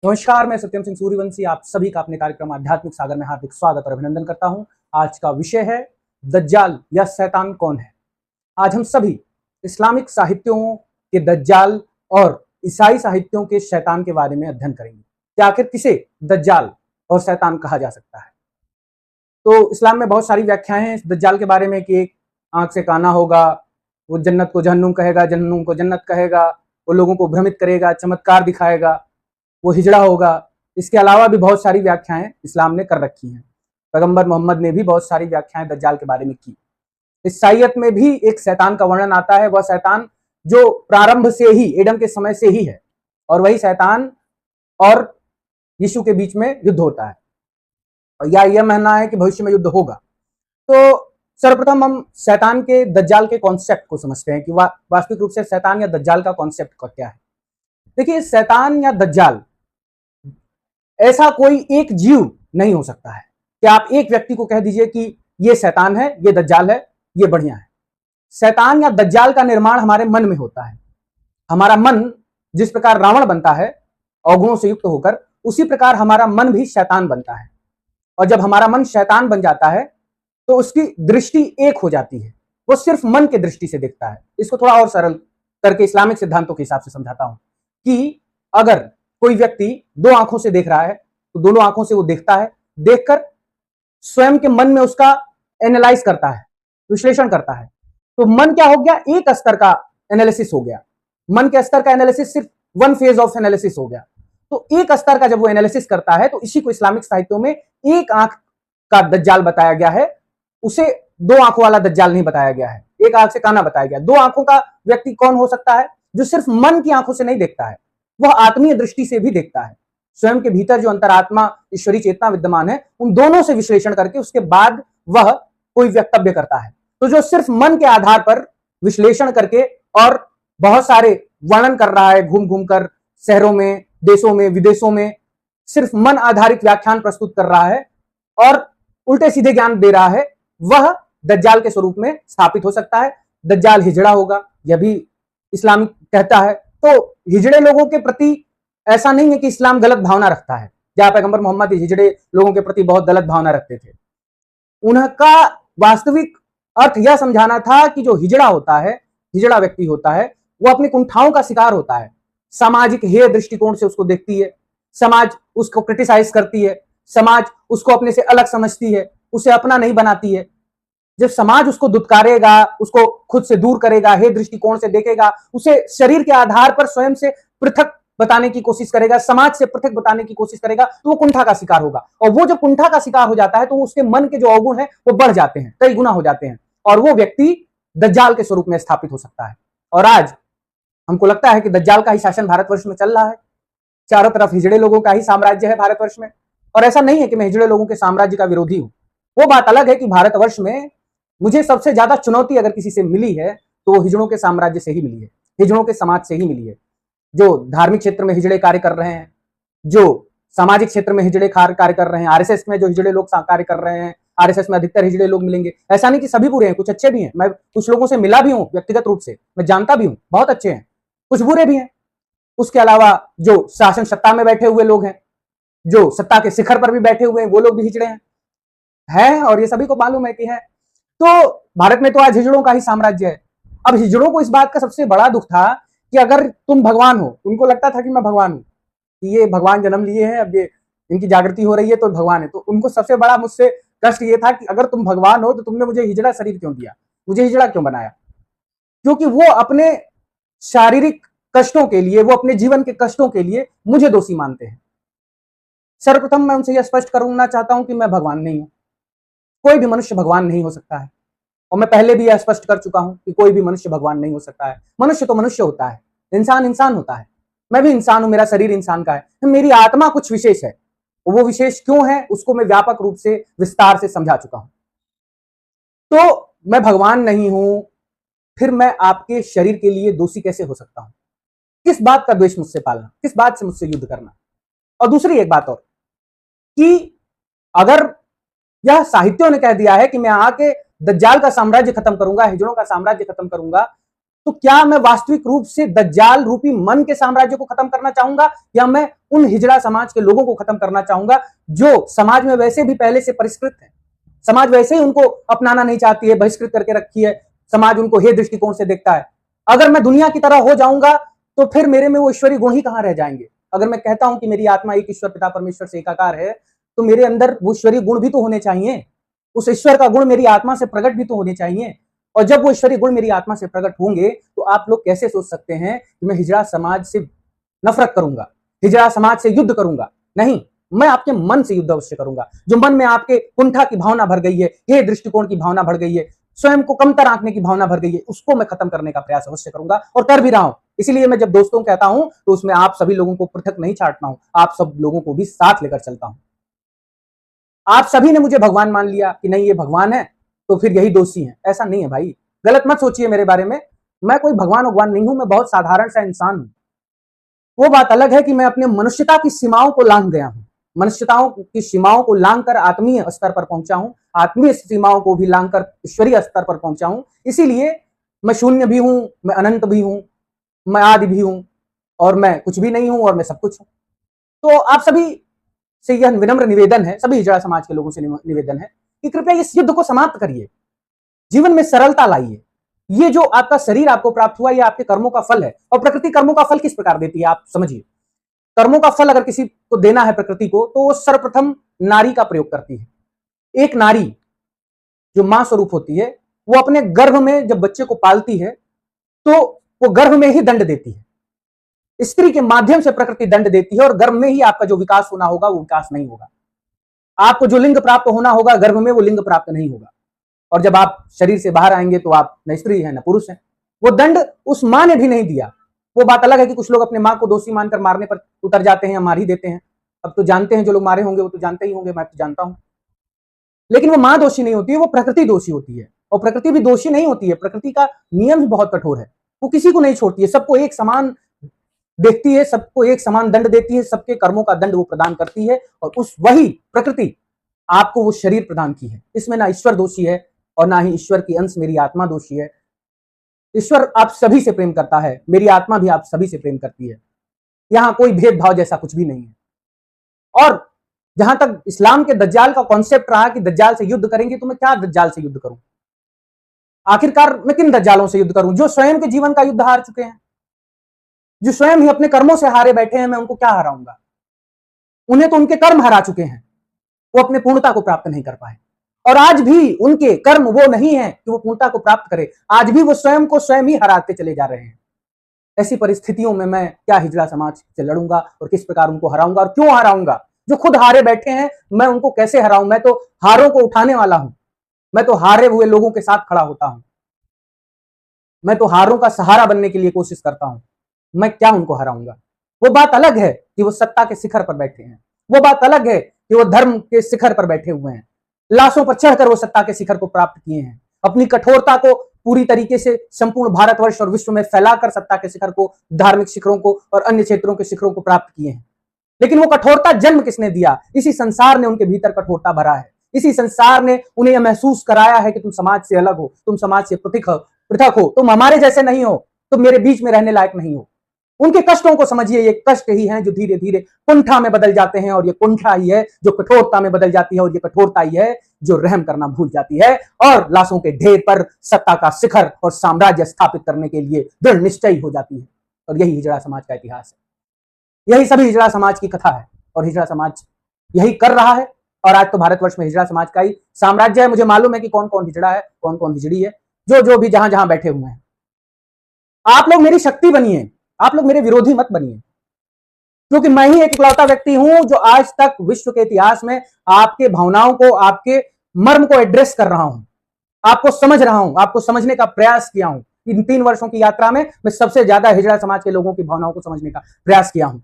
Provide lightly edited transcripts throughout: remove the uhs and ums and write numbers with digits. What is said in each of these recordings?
नमस्कार, मैं सत्यम सिंह सूर्यवंशी आप सभी का अपने कार्यक्रम आध्यात्मिक सागर में हार्दिक स्वागत और अभिनंदन करता हूं। आज का विषय है दज्जाल या शैतान कौन है। आज हम सभी इस्लामिक साहित्यों के दज्जाल और ईसाई साहित्यों के शैतान के बारे में अध्ययन करेंगे कि आखिर किसे दज्जाल और शैतान कहा जा सकता है। तो इस्लाम में बहुत सारी व्याख्याएं हैं इस दज्जाल के बारे में कि एक आंख से काना होगा, वो जन्नत को जहन्नुम कहेगा, जहन्नुम को जन्नत कहेगा, वो लोगों को भ्रमित करेगा, चमत्कार दिखाएगा, वो हिजड़ा होगा। इसके अलावा भी बहुत सारी व्याख्याएं इस्लाम ने कर रखी हैं। पैगंबर मोहम्मद ने भी बहुत सारी व्याख्याएं दज्जाल के बारे में की। ईसाईयत में भी एक शैतान का वर्णन आता है, वह शैतान जो प्रारंभ से ही एडम के समय से ही है, और वही शैतान और यीशु के बीच में युद्ध होता है, या यह मानना है कि भविष्य में युद्ध होगा। तो सर्वप्रथम हम शैतान के दज्जाल के कॉन्सेप्ट को समझते हैं कि वास्तविक रूप से शैतान या दज्जाल का कॉन्सेप्ट क्या है। देखिए, शैतान या दज्जाल ऐसा कोई एक जीव नहीं हो सकता है कि आप एक व्यक्ति को कह दीजिए कि ये शैतान है, ये दज्जाल है, ये बढ़िया है। शैतान या दज्जाल का निर्माण हमारे मन में होता है। हमारा मन जिस प्रकार रावण बनता है अवगुणों से युक्त होकर, उसी प्रकार हमारा मन भी शैतान बनता है। और जब हमारा मन शैतान बन जाता है तो उसकी दृष्टि एक हो जाती है, वो सिर्फ मन के दृष्टि से देखता है। इसको थोड़ा और सरल करके इस्लामिक सिद्धांतों के हिसाब से समझाता हूं कि अगर कोई व्यक्ति दो आंखों से देख रहा है तो दोनों आंखों से वो देखता है, देखकर स्वयं के मन में उसका एनालाइज करता है, विश्लेषण करता है। तो मन क्या हो गया, एक स्तर का एनालिसिस हो गया। मन के स्तर का एनालिसिस सिर्फ वन फेज ऑफ एनालिसिस हो गया। तो एक स्तर का जब वो एनालिसिस करता है तो इसी को इस्लामिक साहित्यों में एक आंख का दज्जाल बताया गया है, उसे दो आंखों वाला दज्जाल नहीं बताया गया है। एक आंख से काना बताया गया। दो आंखों का व्यक्ति कौन हो सकता है? जो सिर्फ मन की आंखों से नहीं देखता है, वह आत्मीय दृष्टि से भी देखता है। स्वयं के भीतर जो अंतरात्मा ईश्वरी चेतना विद्यमान है, उन दोनों से विश्लेषण करके उसके बाद वह कोई वक्तव्य करता है। तो जो सिर्फ मन के आधार पर विश्लेषण करके और बहुत सारे वर्णन कर रहा है, घूम घूम कर शहरों में, देशों में, विदेशों में सिर्फ मन आधारित व्याख्यान प्रस्तुत कर रहा है और उल्टे सीधे ज्ञान दे रहा है, वह दज्जाल के स्वरूप में स्थापित हो सकता है। दज्जाल हिजड़ा होगा, यह भी इस्लाम कहता है। तो हिजड़े लोगों के प्रति ऐसा नहीं है कि इस्लाम गलत भावना रखता है। जहां पैगंबर मोहम्मद हिजड़े लोगों के प्रति बहुत गलत भावना रखते थे, उनका वास्तविक अर्थ यह समझाना था कि जो हिजड़ा होता है, हिजड़ा व्यक्ति होता है, वो अपनी कुंठाओं का शिकार होता है। सामाजिक हेय दृष्टिकोण से उसको देखती है, समाज उसको क्रिटिसाइज करती है, समाज उसको अपने से अलग समझती है, उसे अपना नहीं बनाती है। जब समाज उसको दुत्कारेगा, उसको खुद से दूर करेगा, हे दृष्टिकोण से देखेगा, उसे शरीर के आधार पर स्वयं से पृथक बताने की कोशिश करेगा, समाज से पृथक बताने की कोशिश करेगा, तो वो कुंठा का शिकार होगा। और वो जब कुंठा का शिकार हो जाता है तो उसके मन के जो अवगुण है वो बढ़ जाते हैं, कई गुना हो जाते हैं, और वो व्यक्ति दज्जाल के स्वरूप में स्थापित हो सकता है। और आज हमको लगता है कि दज्जाल का ही शासन भारतवर्ष में चल रहा है। चारों तरफ हिजड़े लोगों का ही साम्राज्य है भारतवर्ष में। और ऐसा नहीं है कि मैं हिजड़े लोगों के साम्राज्य का विरोधी हूं। वो बात अलग है कि भारतवर्ष में मुझे सबसे ज्यादा चुनौती अगर किसी से मिली है तो वो हिजड़ों के साम्राज्य से ही मिली है, हिजड़ों के समाज से ही मिली है। जो धार्मिक क्षेत्र में हिजड़े कार्य कर रहे हैं, जो सामाजिक क्षेत्र में हिजड़े कार्य कर रहे हैं, आरएसएस में जो हिजड़े लोग कार्य कर रहे हैं, आरएसएस में अधिकतर हिजड़े लोग मिलेंगे। ऐसा नहीं कि सभी बुरे हैं, कुछ अच्छे भी हैं। मैं कुछ लोगों से मिला भी हूं व्यक्तिगत रूप से, मैं जानता भी हूं, बहुत अच्छे हैं, कुछ बुरे भी हैं। उसके अलावा जो शासन सत्ता में बैठे हुए लोग हैं, जो सत्ता के शिखर पर भी बैठे हुए हैं, वो लोग भी हिजड़े हैं, और ये सभी को मालूम है कि है। तो भारत में तो आज हिजड़ों का ही साम्राज्य है। अब हिजड़ों को इस बात का सबसे बड़ा दुख था कि अगर तुम भगवान हो, उनको लगता था कि मैं भगवान हूं, कि ये भगवान जन्म लिए हैं, अब ये इनकी जागृति हो रही है तो भगवान है। तो उनको सबसे बड़ा मुझसे कष्ट ये था कि अगर तुम भगवान हो तो तुमने मुझे हिजड़ा शरीर क्यों दिया, मुझे हिजड़ा क्यों बनाया? क्योंकि वो अपने शारीरिक कष्टों के लिए, वो अपने जीवन के कष्टों के लिए मुझे दोषी मानते हैं। सर्वप्रथम मैं उनसे यह स्पष्ट करना चाहता हूं कि मैं भगवान नहीं हूं। कोई भी मनुष्य भगवान नहीं हो सकता है, और मैं पहले भी यह स्पष्ट कर चुका हूं कि कोई भी मनुष्य भगवान नहीं हो सकता है। मनुष्य तो मनुष्य होता है, इंसान इंसान होता है। मैं भी इंसान हूं, मेरा शरीर इंसान का है, मेरी आत्मा कुछ विशेष है। वो विशेष क्यों है उसको मैं व्यापक रूप से विस्तार से समझा चुका हूं। तो मैं भगवान नहीं हूं, फिर मैं आपके शरीर के लिए दोषी कैसे हो सकता हूं? किस बात का द्वेष मुझसे पालना, किस बात से मुझसे युद्ध करना? और दूसरी एक बात और कि अगर यह साहित्यों ने कह दिया है कि मैं आके दज्जाल का साम्राज्य खत्म करूंगा, हिजड़ों का साम्राज्य खत्म करूंगा, तो क्या मैं वास्तविक रूप से दज्जाल रूपी मन के साम्राज्य को खत्म करना चाहूंगा, या मैं उन हिजड़ा समाज के लोगों को खत्म करना चाहूंगा जो समाज में वैसे भी पहले से परिष्कृत है, समाज वैसे ही उनको अपनाना नहीं चाहती है, बहिष्कृत करके रखी है, समाज उनको हे दृष्टिकोण से देखता है। अगर मैं दुनिया की तरह हो जाऊंगा तो फिर मेरे में वो ईश्वरीय गुण ही कहां रह जाएंगे। अगर मैं कहता हूं कि मेरी आत्मा एक ईश्वर पिता परमेश्वर से एकाकार है, तो मेरे अंदर वो ईश्वरीय गुण भी तो होने चाहिए, उस ईश्वर का गुण मेरी आत्मा से प्रकट भी तो होने चाहिए। और जब वो ईश्वरीय गुण मेरी आत्मा से प्रकट होंगे तो आप लोग कैसे सोच सकते हैं कि मैं हिजड़ा समाज से नफरत करूंगा, हिजड़ा समाज से युद्ध करूंगा? नहीं, मैं आपके मन से युद्ध अवश्य करूंगा। जो मन में आपके कुंठा की भावना भर गई है, हे दृष्टिकोण की भावना भर गई है, स्वयं को कमतर आंकने की भावना भर गई है, उसको मैं खत्म करने का प्रयास अवश्य करूंगा और कर भी रहा हूं। इसीलिए मैं जब दोस्तों कहता हूं तो उसमें आप सभी लोगों को पृथक नहीं छांटता हूं, आप सब लोगों को भी साथ लेकर चलता हूं। आप सभी ने मुझे भगवान मान लिया कि नहीं ये भगवान है तो फिर यही दोषी है, ऐसा नहीं है भाई, गलत मत सोचिए मेरे बारे में। मैं कोई भगवान नहीं हूं, मैं बहुत साधारण सा इंसान हूं। वो बात अलग है कि मैं अपने मनुष्यता की सीमाओं को लांघ गया हूं, मनुष्यताओं की सीमाओं को लांघ कर आत्मीय स्तर पर पहुंचा हूं, आत्मीय सीमाओं को भी लांघ कर ईश्वरीय स्तर पर पहुंचा हूं। इसीलिए मैं शून्य भी हूं, मैं अनंत भी हूं, मैं आदि भी हूं, और मैं कुछ भी नहीं हूं और मैं सब कुछ हूं। तो आप सभी से यह विनम्र निवेदन है, सभी हिजड़ा समाज के लोगों से निवेदन है कि कृपया इस युद्ध को समाप्त करिए, जीवन में सरलता लाइए। ये जो आपका शरीर आपको प्राप्त हुआ, ये आपके कर्मों का फल है। और प्रकृति कर्मों का फल किस प्रकार देती है आप समझिए। कर्मों का फल अगर किसी को देना है प्रकृति को, तो वो सर्वप्रथम नारी का प्रयोग करती है। एक नारी जो मां स्वरूप होती है, वो अपने गर्भ में जब बच्चे को पालती है तो वो गर्भ में ही दंड देती है। स्त्री के माध्यम से प्रकृति दंड देती है और गर्भ में ही आपका जो विकास होना होगा वो विकास नहीं होगा। आपको जो लिंग प्राप्त होना होगा गर्भ में, वो लिंग प्राप्त नहीं होगा। और जब आप शरीर से बाहर आएंगे तो आप न स्त्री है न पुरुष है। वो दंड उस मां ने भी नहीं दिया। वो बात अलग है कि कुछ लोग अपने मां को दोषी मानकर मारने पर उतर जाते हैं या मार ही देते हैं। अब तो जानते हैं, जो लोग मारे होंगे वो तो जानते ही होंगे, मैं तो जानता हूं। लेकिन वो मां दोषी नहीं होती है, वो प्रकृति दोषी होती है। और प्रकृति भी दोषी नहीं होती है, प्रकृति का नियम भी बहुत कठोर है। वो किसी को नहीं छोड़ती है, सबको एक समान देखती है, सबको एक समान दंड देती है, सबके कर्मों का दंड वो प्रदान करती है। और उस वही प्रकृति आपको वो शरीर प्रदान की है। इसमें ना ईश्वर दोषी है और ना ही ईश्वर की अंश मेरी आत्मा दोषी है। ईश्वर आप सभी से प्रेम करता है, मेरी आत्मा भी आप सभी से प्रेम करती है। यहां कोई भेदभाव जैसा कुछ भी नहीं है। और जहां तक इस्लाम के दज्जाल का कॉन्सेप्ट रहा कि दज्जाल से युद्ध करेंगे, तो मैं क्या दज्जाल से युद्ध करूं? आखिरकार मैं किन दज्जालों से युद्ध करूं? जो स्वयं के जीवन का युद्ध हार चुके हैं, जो स्वयं ही अपने कर्मों से हारे बैठे हैं, मैं उनको क्या हराऊंगा? उन्हें तो उनके कर्म हरा चुके हैं, वो अपने पूर्णता को प्राप्त नहीं कर पाए। और आज भी उनके कर्म वो नहीं है कि वो पूर्णता को प्राप्त करे, आज भी वो स्वयं को स्वयं ही हराते चले जा रहे हैं। ऐसी परिस्थितियों में मैं क्या हिजड़ा समाज से लड़ूंगा और किस प्रकार उनको हराऊंगा और क्यों हराऊंगा? जो खुद हारे बैठे हैं, मैं उनको कैसे हराऊं? मैं तो हारों को उठाने वाला हूं, मैं तो हारे हुए लोगों के साथ खड़ा होता हूं, मैं तो हारों का सहारा बनने के लिए कोशिश करता हूं। मैं क्या उनको हराऊंगा? वो बात अलग है कि वो सत्ता के शिखर पर बैठे हैं, वो बात अलग है कि वो धर्म के शिखर पर बैठे हुए हैं, लाशों पर चढ़कर वो सत्ता के शिखर को प्राप्त किए हैं, अपनी कठोरता को पूरी तरीके से संपूर्ण भारतवर्ष और विश्व में फैलाकर सत्ता के शिखर को, धार्मिक शिखरों को और अन्य क्षेत्रों के शिखरों को प्राप्त किए हैं। लेकिन वो कठोरता जन्म किसने दिया? इसी संसार ने उनके भीतर कठोरता भरा है। इसी संसार ने उन्हें यह महसूस कराया है कि तुम समाज से अलग हो, तुम समाज से पृथक हो, तुम हमारे जैसे नहीं हो, तुम मेरे बीच में रहने लायक नहीं हो। उनके कष्टों को समझिए, ये कष्ट ही हैं जो धीरे धीरे कुंठा में बदल जाते हैं, और ये कुंठा ही है जो कठोरता में बदल जाती है, और ये कठोरता ही है जो रहम करना भूल जाती है और लाशों के ढेर पर सत्ता का शिखर और साम्राज्य स्थापित करने के लिए दृढ़ निश्चयी हो जाती है। और यही हिजड़ा समाज का इतिहास है, यही सभी हिजड़ा समाज की कथा है, और हिजड़ा समाज यही कर रहा है। और आज तो भारतवर्ष में हिजड़ा समाज का ही साम्राज्य है। मुझे मालूम है कि कौन कौन हिजड़ा है, कौन कौन हिजड़ी है, जो भी जहां जहां बैठे हुए हैं। आप लोग मेरी शक्ति बनिए, आप लोग मेरे विरोधी मत बनिए, क्योंकि मैं ही एक इकलौता व्यक्ति हूं जो आज तक विश्व के इतिहास में आपके भावनाओं को, आपके मर्म को एड्रेस कर रहा हूं, आपको समझ रहा हूं, आपको समझने का प्रयास किया हूं। इन 3 वर्षों की यात्रा में मैं सबसे ज्यादा हिजड़ा समाज के लोगों की भावनाओं को समझने का प्रयास किया हूं।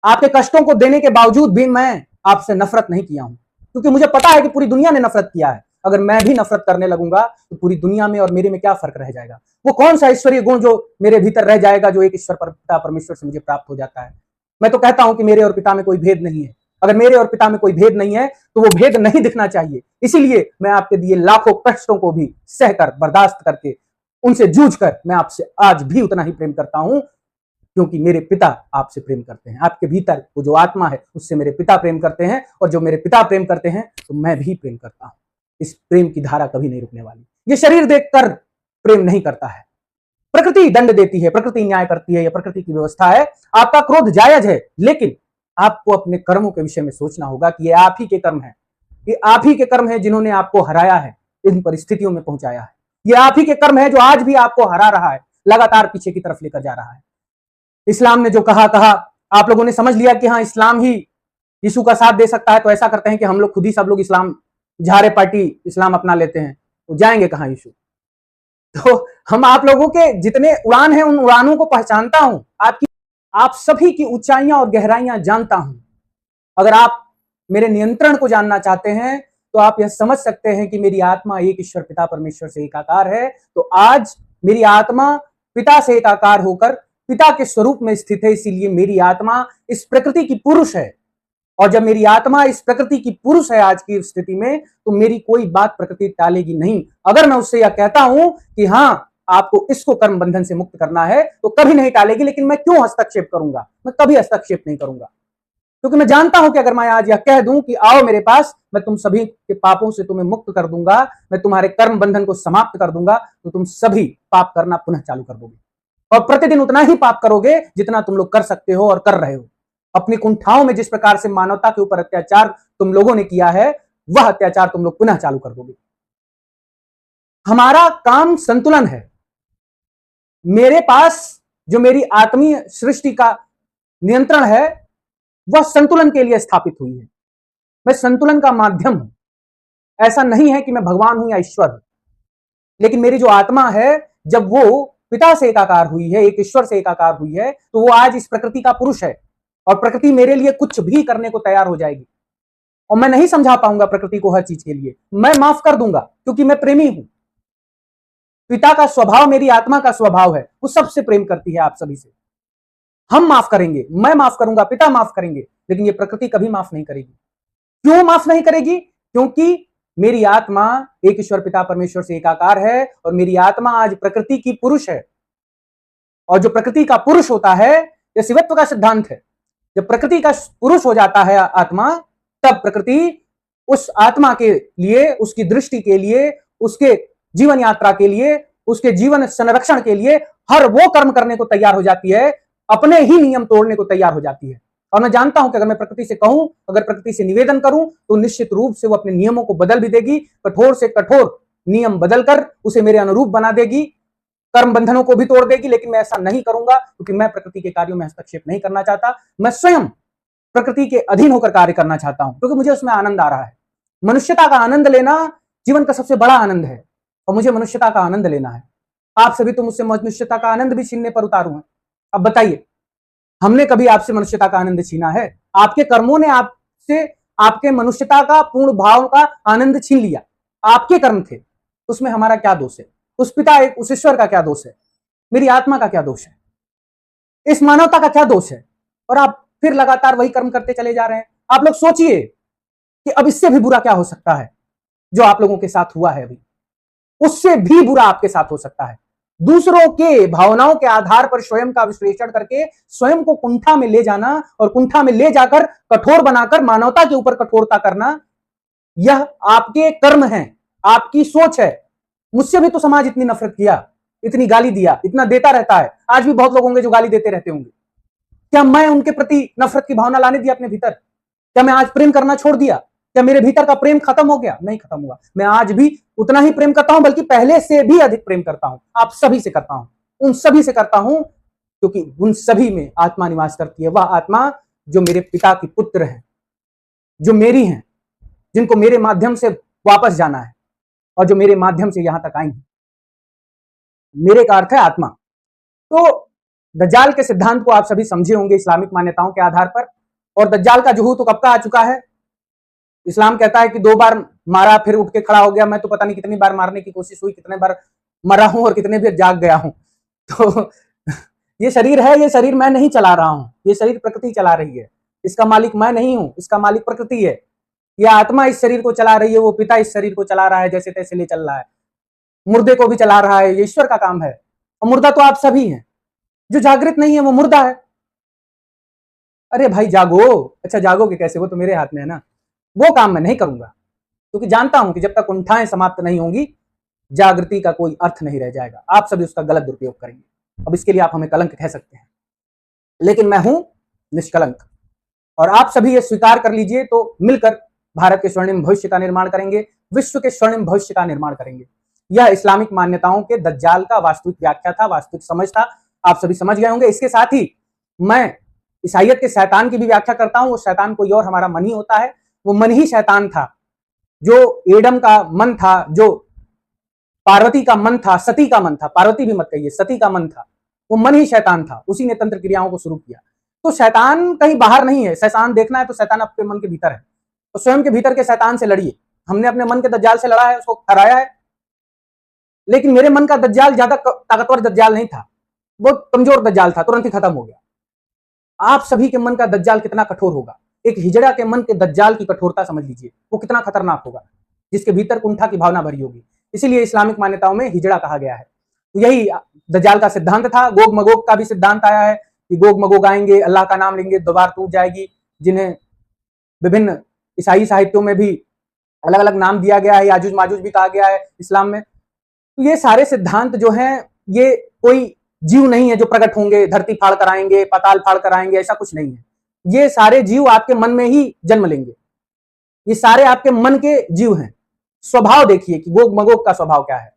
आपके कष्टों को देने के बावजूद भी मैं आपसे नफरत नहीं किया हूं, क्योंकि मुझे पता है कि पूरी दुनिया ने नफरत किया है। अगर मैं भी नफरत करने लगूंगा तो पूरी दुनिया में और मेरे में क्या फर्क रह जाएगा? वो कौन सा ईश्वरीय गुण जो मेरे भीतर रह जाएगा, जो एक ईश्वर पिता परमेश्वर से मुझे प्राप्त हो जाता है? मैं तो कहता हूं कि मेरे और पिता में कोई भेद नहीं है। अगर मेरे और पिता में कोई भेद नहीं है तो वो भेद नहीं दिखना चाहिए। इसीलिए मैं आपके दिए लाखों कष्टों को भी सहकर, बर्दाश्त करके उनसे जूझ कर मैं आपसे आज भी उतना ही प्रेम करता हूं, क्योंकि मेरे पिता आपसे प्रेम करते हैं। आपके भीतर वो जो आत्मा है उससे मेरे पिता प्रेम करते हैं, और जो मेरे पिता प्रेम करते हैं तो मैं भी प्रेम करता हूं। इस प्रेम की धारा कभी नहीं रुकने वाली। ये शरीर देखकर प्रेम नहीं करता है। प्रकृति दंड देती है, प्रकृति न्याय करती है, यह प्रकृति की व्यवस्था है। आपका क्रोध जायज है, लेकिन आपको अपने कर्मों के विषय में सोचना होगा कि ये आप ही के कर्म है, ये आप ही के कर्म है जिन्होंने आपको हराया है, इन परिस्थितियों में पहुंचाया है। ये आप ही के कर्म है जो आज भी आपको हरा रहा है, लगातार पीछे की तरफ लेकर जा रहा है। इस्लाम ने जो कहा, आप लोगों ने समझ लिया कि हाँ इस्लाम ही यीशु का साथ दे सकता है, तो ऐसा करते हैं कि हम लोग खुद ही सब लोग इस्लाम झारे पार्टी इस्लाम अपना लेते हैं, तो जाएंगे कहां यीशु। तो हम आप लोगों के जितने उड़ान हैं उन उड़ानों को पहचानता हूं, आप सभी की ऊंचाइयां और गहराइयां जानता हूं। अगर आप मेरे नियंत्रण को जानना चाहते हैं तो आप यह समझ सकते हैं कि मेरी आत्मा एक ईश्वर पिता परमेश्वर से एकाकार है। तो आज मेरी आत्मा पिता से एकाकार होकर पिता के स्वरूप में स्थित है, इसीलिए मेरी आत्मा इस प्रकृति की पुरुष है। और जब मेरी आत्मा इस प्रकृति की पुरुष है आज की स्थिति में, तो मेरी कोई बात प्रकृति टालेगी नहीं। अगर मैं उससे यह कहता हूं कि हां आपको इसको कर्म बंधन से मुक्त करना है, तो कभी नहीं टालेगी। लेकिन मैं क्यों हस्तक्षेप करूंगा? मैं कभी हस्तक्षेप नहीं करूंगा, क्योंकि मैं जानता हूं कि अगर मैं आज यह कह दूं कि आओ मेरे पास, मैं तुम सभी के पापों से तुम्हें मुक्त कर दूंगा, मैं तुम्हारे कर्म बंधन को समाप्त कर दूंगा, तो तुम सभी पाप करना पुनः चालू कर दोगे, और प्रतिदिन उतना ही पाप करोगे जितना तुम लोग कर सकते हो और कर रहे हो। अपनी कुंठाओं में जिस प्रकार से मानवता के ऊपर अत्याचार तुम लोगों ने किया है, वह अत्याचार तुम लोग पुनः चालू कर दोगे। हमारा काम संतुलन है। मेरे पास जो मेरी आत्मीय सृष्टि का नियंत्रण है, वह संतुलन के लिए स्थापित हुई है। मैं संतुलन का माध्यम हूं। ऐसा नहीं है कि मैं भगवान हूं या ईश्वर हूं, लेकिन मेरी जो आत्मा है, जब वो पिता से एकाकार हुई है, एक ईश्वर से एकाकार हुई है, तो वो आज इस प्रकृति का पुरुष है, और प्रकृति मेरे लिए कुछ भी करने को तैयार हो जाएगी। और मैं नहीं समझा पाऊंगा प्रकृति को हर चीज के लिए, मैं माफ कर दूंगा, क्योंकि मैं प्रेमी हूं। पिता का स्वभाव मेरी आत्मा का स्वभाव है, वो सबसे प्रेम करती है, आप सभी से। हम माफ करेंगे, मैं माफ करूंगा, पिता माफ करेंगे, लेकिन ये प्रकृति कभी माफ नहीं करेगी। क्यों माफ नहीं करेगी? क्योंकि मेरी आत्मा एक ईश्वर पिता परमेश्वर से एकाकार है, और मेरी आत्मा आज प्रकृति की पुरुष है। और जो प्रकृति का पुरुष होता है, यह शिवत्व का सिद्धांत है। जब प्रकृति का पुरुष हो जाता है आत्मा, तब प्रकृति उस आत्मा के लिए, उसकी दृष्टि के लिए, उसके जीवन यात्रा के लिए, उसके जीवन संरक्षण के लिए हर वो कर्म करने को तैयार हो जाती है, अपने ही नियम तोड़ने को तैयार हो जाती है। और मैं जानता हूं कि अगर मैं प्रकृति से कहूं, अगर प्रकृति से निवेदन करूं, तो निश्चित रूप से वो अपने नियमों को बदल भी देगी, कठोर से कठोर नियम बदलकर उसे मेरे अनुरूप बना देगी, कर्म बंधनों को भी तोड़ देगी। लेकिन मैं ऐसा नहीं करूंगा, क्योंकि मैं प्रकृति के कार्यों में हस्तक्षेप नहीं करना चाहता। मैं स्वयं प्रकृति के अधीन होकर कार्य करना चाहता हूं, क्योंकि मुझे उसमें आनंद आ रहा है। मनुष्यता का आनंद लेना जीवन का सबसे बड़ा आनंद है, और मुझे मनुष्यता का आनंद लेना है। आप सभी तो मुझसे मनुष्यता का आनंद भी छीनने पर उतारू हैं। अब बताइए, हमने कभी आपसे मनुष्यता का आनंद छीना है? आपके कर्मों ने आपसे आपके मनुष्यता का पूर्ण भाव का आनंद छीन लिया। आपके कर्म थे, उसमें हमारा क्या दोष है? उस पिता उस ईश्वर का क्या दोष है? मेरी आत्मा का क्या दोष है? इस मानवता का क्या दोष है? और आप फिर लगातार वही कर्म करते चले जा रहे हैं। आप लोग सोचिए कि अब इससे भी बुरा क्या हो सकता है जो आप लोगों के साथ हुआ है अभी, उससे भी बुरा आपके साथ हो सकता है। दूसरों के भावनाओं के आधार पर स्वयं का विश्लेषण करके स्वयं को कुंठा में ले जाना, और कुंठा में ले जाकर कठोर बनाकर मानवता के ऊपर कठोरता करना, यह आपके कर्म हैं, आपकी सोच है। मुझसे भी तो समाज इतनी नफरत किया, इतनी गाली दिया, इतना देता रहता है। आज भी बहुत लोग होंगे जो गाली देते रहते होंगे। क्या मैं उनके प्रति नफरत की भावना लाने दी अपने भीतर? क्या मैं आज प्रेम करना छोड़ दिया? क्या मेरे भीतर का प्रेम खत्म हो गया? नहीं खत्म हुआ। मैं आज भी उतना ही प्रेम करता हूं, बल्कि पहले से भी अधिक प्रेम करता हूं। आप सभी से करता हूं, उन सभी से करता हूं, क्योंकि उन सभी में आत्मा निवास करती है। वह आत्मा जो मेरे पिता की पुत्र है, जो मेरी हैं, जिनको मेरे माध्यम से वापस जाना है, और जो मेरे माध्यम से यहां तक आई है। मेरे का अर्थ है आत्मा। तो दज्जाल के सिद्धांत को आप सभी समझे होंगे इस्लामिक मान्यताओं के आधार पर। और दज्जाल का जुहू तो कब का आ चुका है। इस्लाम कहता है कि 2 बार मारा फिर उठ के खड़ा हो गया। मैं तो पता नहीं कितनी बार मारने की कोशिश हुई, कितने बार मरा हूं और कितने बार जाग गया हूं। तो ये शरीर है, ये शरीर मैं नहीं चला रहा हूं, ये शरीर प्रकृति चला रही है। इसका मालिक मैं नहीं हूं, इसका मालिक प्रकृति है। यह आत्मा इस शरीर को चला रही है, वो पिता इस शरीर को चला रहा है, जैसे तैसे ले चल रहा है। मुर्दे को भी चला रहा है, ये ईश्वर का काम है। और मुर्दा तो आप सभी हैं, जो जागृत नहीं है वो मुर्दा है। अरे भाई जागो। अच्छा जागोगे कैसे, वो तो मेरे हाथ में है ना। वो काम मैं नहीं करूंगा, क्योंकि जानता हूं कि जब तक कुंठाएं समाप्त नहीं होंगी जागृति का कोई अर्थ नहीं रह जाएगा। आप सभी उसका गलत दुरुपयोग करेंगे। अब इसके लिए आप हमें कलंक कह सकते हैं, लेकिन मैं हूं निष्कलंक। और आप सभी ये स्वीकार कर लीजिए, तो मिलकर भारत के स्वर्णिम भविष्य का निर्माण करेंगे, विश्व के स्वर्णिम भविष्य का निर्माण करेंगे। यह इस्लामिक मान्यताओं के दज्जाल का वास्तविक व्याख्या था, वास्तविक समझ था। आप सभी समझ गए होंगे। इसके साथ ही मैं ईसाइयत के शैतान की भी व्याख्या करता हूं। वो शैतान कोई और हमारा मन ही होता है। वो मन ही शैतान था, जो एडम का मन था, जो पार्वती का मन था, सती का मन था। पार्वती भी मत कहिए, सती का मन था। वो मन ही शैतान था, उसी ने तंत्र क्रियाओं को शुरू किया। तो शैतान कहीं बाहर नहीं है। शैतान देखना है तो शैतान आपके मन के भीतर है, तो स्वयं के भीतर के शैतान से लड़िए। हमने अपने मन के दज्जाल से लड़ा है, उसको हराया है। लेकिन मेरे मन का दज्जाल ज्यादा ताकतवर दज्जाल नहीं था, बहुत कमजोर दज्जाल था, तुरंत ही खत्म हो गया। आप सभी के मन का दज्जाल कितना कठोर होगा। एक हिजड़ा के मन के दज्जाल की कठोरता समझ लीजिए, वो कितना खतरनाक होगा, जिसके भीतर कुंठा की भावना भरी होगी। इसीलिए इस्लामिक मान्यताओं में हिजड़ा कहा गया है। तो यही दज्जाल का सिद्धांत था। गोग मगोग का भी सिद्धांत आया है कि गोग मगोग आएंगे, अल्लाह का नाम लेंगे, दीवार टूट जाएगी, जिन्हें विभिन्न ईसाई साहित्यों में भी अलग अलग नाम दिया गया है। याजूज माजूज भी कहा गया है इस्लाम में। तो ये सारे सिद्धांत जो हैं, ये कोई जीव नहीं है जो प्रकट होंगे, धरती फाड़ कर आएंगे, पाताल फाड़ कर आएंगे, ऐसा कुछ नहीं है। ये सारे जीव आपके मन में ही जन्म लेंगे। ये सारे आपके मन के जीव हैं। स्वभाव देखिए कि गोग मगोग का स्वभाव क्या है।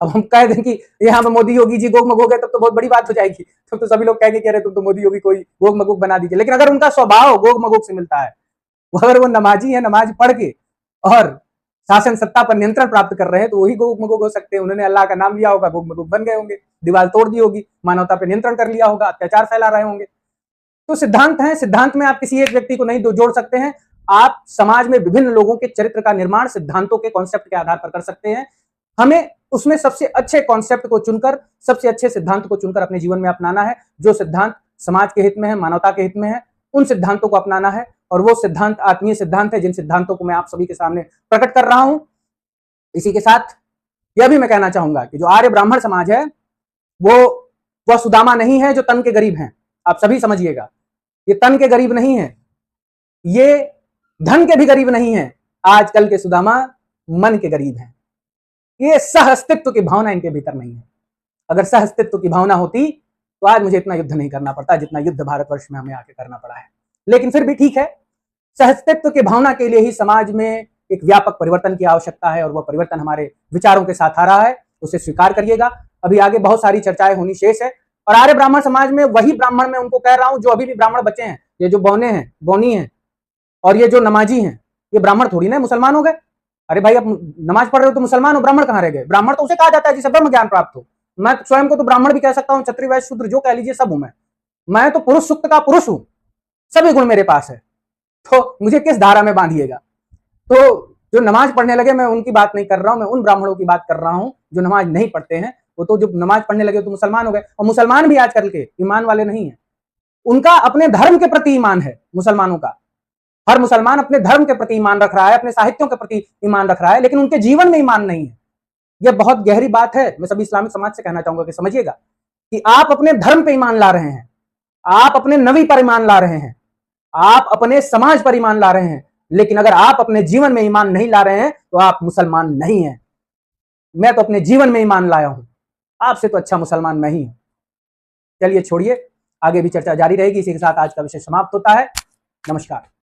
अब हम कह दें कि यहाँ पे मोदी योगी जी गोग मगोग है, तब तो बहुत बड़ी बात हो जाएगी। तब तो सभी लोग कहेंगे कि अरे तुम तो मोदी योगी कोई गोग मगोग बना दीजिए। लेकिन अगर उनका स्वभाव गोग मगोग से मिलता है, अगर वो नमाजी है, नमाज पढ़ के और शासन सत्ता पर नियंत्रण प्राप्त कर रहे हैं, तो वही गोग मगोग हो सकते हैं। उन्होंने अल्लाह का नाम लिया होगा, गोग मगोग बन गए होंगे। दीवार तोड़ दी होगी, मानवता पर नियंत्रण कर लिया होगा, अत्याचार फैला रहे होंगे। तो सिद्धांत है, सिद्धांत में आप किसी एक व्यक्ति को नहीं जोड़ सकते हैं। आप समाज में विभिन्न लोगों के चरित्र का निर्माण सिद्धांतों के कॉन्सेप्ट के आधार पर कर सकते हैं। हमें उसमें सबसे अच्छे कॉन्सेप्ट को चुनकर, सबसे अच्छे सिद्धांत को चुनकर अपने जीवन में अपनाना है। जो सिद्धांत समाज के हित में है, मानवता के हित में है, उन सिद्धांतों को अपनाना है। और वो सिद्धांत आत्मीय सिद्धांत है, जिन सिद्धांतों को मैं आप सभी के सामने प्रकट कर रहा हूं। इसी के साथ यह भी मैं कहना चाहूंगा कि जो आर्य ब्राह्मण समाज है, वह सुदामा नहीं है जो तन के गरीब हैं। आप सभी समझिएगा, ये तन के गरीब नहीं है, ये धन के भी गरीब नहीं है। आजकल के सुदामा मन के गरीब हैं। ये सह अस्तित्व की भावना इनके भीतर नहीं है। अगर सह अस्तित्व की भावना होती तो आज मुझे इतना युद्ध नहीं करना पड़ता जितना युद्ध भारतवर्ष में हमें आके करना पड़ा है। लेकिन फिर भी ठीक है, सह अस्तित्व की भावना के लिए ही समाज में एक व्यापक परिवर्तन की आवश्यकता है, और वह परिवर्तन हमारे विचारों के साथ आ रहा है। उसे स्वीकार करिएगा। अभी आगे बहुत सारी चर्चाएं होनी शेष है। और आर्य ब्राह्मण समाज में वही ब्राह्मण मैं उनको कह रहा हूं जो अभी भी ब्राह्मण बचे हैं, ये जो बौने हैं, बौनी हैं, और ये जो नमाजी हैं, ये ब्राह्मण थोड़ी ना मुसलमान हो गए। अरे भाई, आप नमाज पढ़ रहे हो तो मुसलमान हो, ब्राह्मण कहां रह गए? ब्राह्मण तो उसे कहा जाता है जिसे ब्रह्म ज्ञान प्राप्त हो। मैं स्वयं को तो ब्राह्मण भी कह सकता हूँ, क्षत्रिय वैश्य शूद्र जो कह लीजिए सब हूं मैं तो पुरुष सुक्त का पुरुष हूं, सभी गुण मेरे पास है। तो मुझे किस धारा में बांधिएगा? तो जो नमाज पढ़ने लगे, मैं उनकी बात नहीं कर रहा हूं, मैं उन ब्राह्मणों की बात कर रहा हूं जो नमाज नहीं पढ़ते हैं। वो तो जो नमाज पढ़ने लगे तो मुसलमान हो गए। और मुसलमान भी आजकल के ईमान वाले नहीं है। उनका अपने धर्म के प्रति ईमान है। मुसलमानों का हर मुसलमान अपने धर्म के प्रति ईमान रख रहा है, अपने साहित्यों के प्रति ईमान रख रहा है, लेकिन उनके जीवन में ईमान नहीं है। यह बहुत गहरी बात है। मैं सभी इस्लामिक समाज से कहना चाहूंगा कि समझिएगा कि आप अपने धर्म पे ईमान ला रहे हैं, आप अपने नबी पर ईमान ला रहे हैं, आप अपने समाज पर ईमान ला रहे हैं, लेकिन अगर आप अपने जीवन में ईमान नहीं ला रहे हैं तो आप मुसलमान नहीं हैं। मैं तो अपने जीवन में ईमान लाया हूं, आपसे तो अच्छा मुसलमान मैं ही हूं। चलिए छोड़िए, आगे भी चर्चा जारी रहेगी। इसी के साथ आज का विषय समाप्त होता है। नमस्कार।